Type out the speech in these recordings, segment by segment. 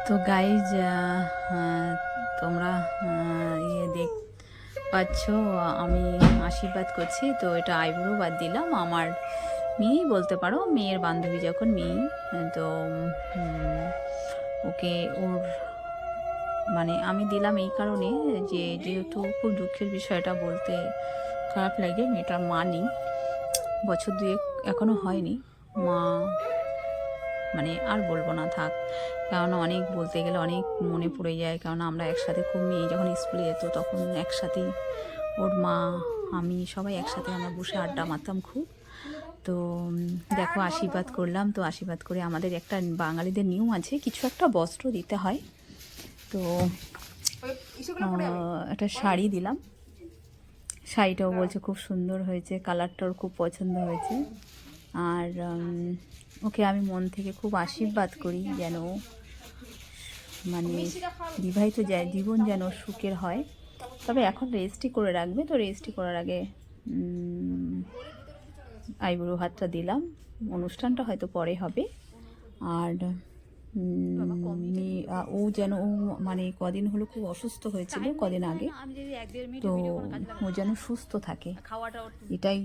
তো গাইজ তোমরা দেখ পাচ্ছ আমি আশীর্বাদ করছি। তো এটা আইব্রো বাদ দিলাম, আমার মেয়েই বলতে পারো, মেয়ের বান্ধবী যখন মেয়ে। তো ওকে ওর মানে আমি দিলাম এই কারণে যে যেহেতু খুব দুঃখের বিষয়টা বলতে খারাপ লাগে, মেয়েটার মা নেই, বছর দুয়েক এখনও হয়নি মা, মানে আর বলবো না থাক, কারণ অনেক বলতে গেলে অনেক মনে পড়ে যায়। কারণ আমরা একসাথে খুব, মেয়ে যখন স্কুলে যেত তখন একসাথেই ওর মা আমি সবাই একসাথে আমরা বসে আড্ডা মারতাম খুব। তো দেখো আশীর্বাদ করলাম। তো আশীর্বাদ করে আমাদের একটা বাঙালিদের নিয়ম আছে, কিছু একটা বস্ত্র দিতে হয়। তো একটা শাড়ি দিলাম, শাড়িটাও বলছে খুব সুন্দর হয়েছে, কালারটাও খুব পছন্দ হয়েছে। আর ওকে আমি মন থেকে খুব আশীর্বাদ করি যেন মানে বিবাহিত জীবন যেন সুখের হয়। তবে এখন রেজিস্ট্রি করে রাখবে, তো রেজিস্ট্রি করার আগে আইবুড়ো হাতটা দিলাম, অনুষ্ঠানটা হয়তো পরে হবে। আর ও যেন ও মানে কদিন হলো খুব অসুস্থ হয়েছিল কদিন আগে, তো ও যেন সুস্থ থাকে এটাই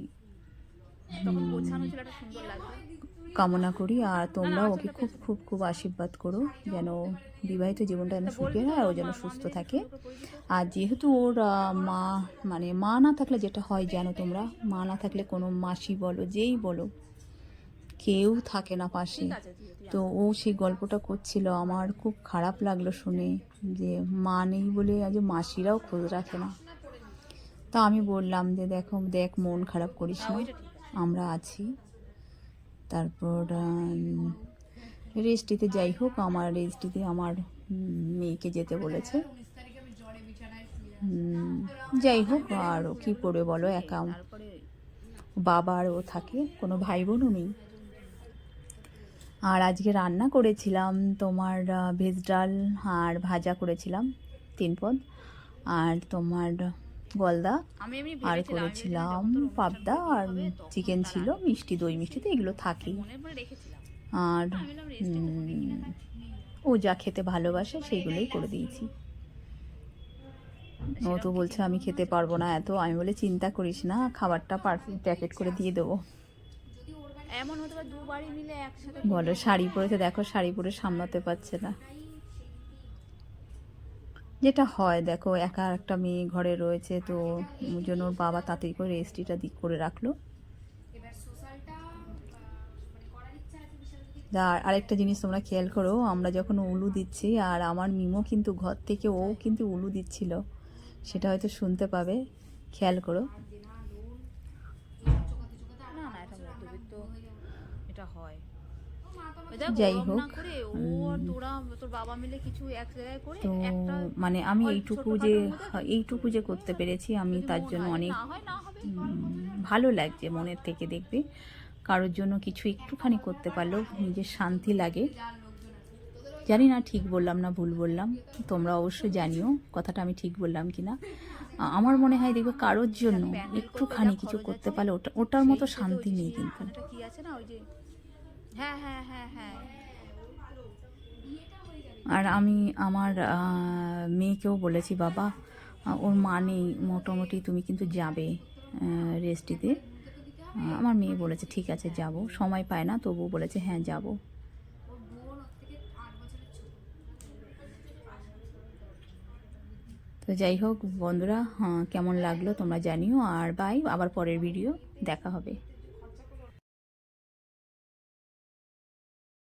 কামনা করি। আর তোমরাও ওকে খুব খুব খুব আশীর্বাদ করো যেন বিবাহিত জীবনটা যেন সুখের হয়, ও যেন সুস্থ থাকে। আর যেহেতু ওর মা মানে মা না থাকলে যেটা হয় জানো তোমরা, মা না থাকলে কোনো মাসি বলো যেই বলো কেউ থাকে না পাশে। তো ও সেই গল্পটা করছিল, আমার খুব খারাপ লাগলো শুনে যে মা নেই বলে আজ মাসিরাও খোঁজ রাখে না। তা আমি বললাম যে দেখো দেখ মন খারাপ করিস না, আমরা আছি। তারপর রেজিস্ট্রিতে যাই হোক, আমার রেজিস্ট্রিতে আমার মেয়েকে যেতে বলেছে, যাই হোক। আর কী করে বলো, একা বাবা আর ও থাকে, কোনো ভাই বোনও নেই। আর আজকে রান্না করেছিলাম তোমার ভেজ ডাল আর ভাজা করেছিলাম 3 পদ, আর তোমার গলদা, আর করেছিলাম পাবদা, আর চিকেন ছিল, মিষ্টি দই মিষ্টি তো এগুলো থাকেই। আর ও যা খেতে ভালোবাসে সেইগুলোই করে দিয়েছি। ও তো বলছে আমি খেতে পারবো না এত, আমি বলে চিন্তা করিস না, খাবারটা প্যাকেট করে দিয়ে দেবো। এমন হতে পারে দুবারই মিলে একসাথে বলো, শাড়ি পরেছে দেখো, শাড়ি পরে সামলাতে পারছে না, যেটা হয় দেখো একা একটা মেয়ে ঘরে রয়েছে, তো ওই জন্য ওর বাবা তাড়াতাড়ি করে রেজিস্ট্রিটা করে রাখলো। আর আরেকটা জিনিস তোমরা খেয়াল করো, আমরা যখন উলু দিচ্ছি আর আমার মিমো কিন্তু ঘর থেকে ও কিন্তু উলু দিচ্ছিল, সেটা হয়তো শুনতে পাবে, খেয়াল করো। যাই হোক, তো মানে আমি এইটুকু যে করতে পেরেছি আমি তার জন্য অনেক ভালো লাগছে মনের থেকে। দেখবে কারোর জন্য কিছু একটুখানি করতে পারলেও নিজের শান্তি লাগে। জানি না ঠিক বললাম না ভুল বললাম, তোমরা অবশ্যই জানিও কথাটা আমি ঠিক বললাম কি না। আমার মনে হয় দেখবে কারোর জন্য একটুখানি কিছু করতে পারলে ওটার মতো শান্তি নেই কিন্তু। হ্যাঁ হ্যাঁ হ্যাঁ হ্যাঁ। আর আমি আমার মেয়েকেও বলেছি বাবা ওর মা নেই, মোটামুটি তুমি কিন্তু যাবে রেস্টিতে। আমার মেয়ে বলেছে ঠিক আছে যাব, সময় পায় না তবুও বলেছে হ্যাঁ যাব। তো যাই হোক বন্ধুরা, কেমন লাগলো তোমরা জানিও। আর বাই, আবার পরের ভিডিও দেখা হবে।